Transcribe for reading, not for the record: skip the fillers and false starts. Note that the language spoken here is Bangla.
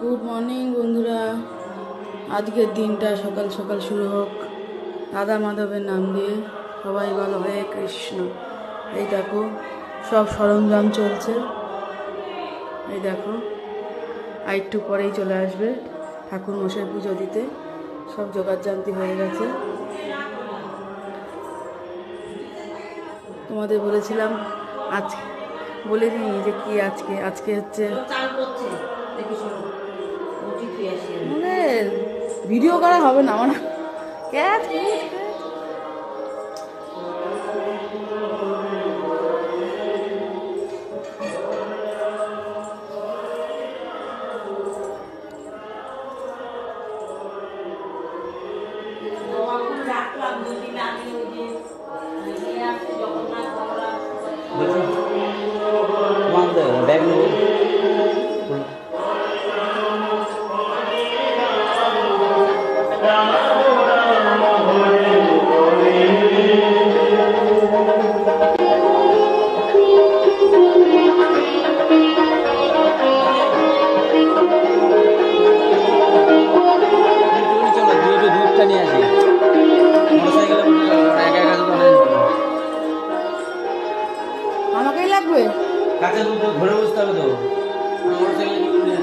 গুড মর্নিং বন্ধুরা। আজকের দিনটা সকাল সকাল শুরু হোক রাধা মাধবের নাম দিয়ে। সবাই বলো হরে কৃষ্ণ। এই দেখো সব সরঞ্জাম চলছে, এই দেখো আর একটু পরেই চলে আসবে ঠাকুর মশাই পুজো দিতে। সব জোগাড়জান্তি হয়ে গেছে। তোমাদের বলেছিলাম আজকে, বলে দিই যে কি আজকে আজকে হচ্ছে মানে ভিডিও করা হবে না মানে ক্যাচ ব্যাগ নেব। দুধটা নিয়ে আসি মোটরসাইকেলে একা একা দুধ আমাকেই লাগবে। কাঁচা দুধ ধরে বুঝতে হবে তো।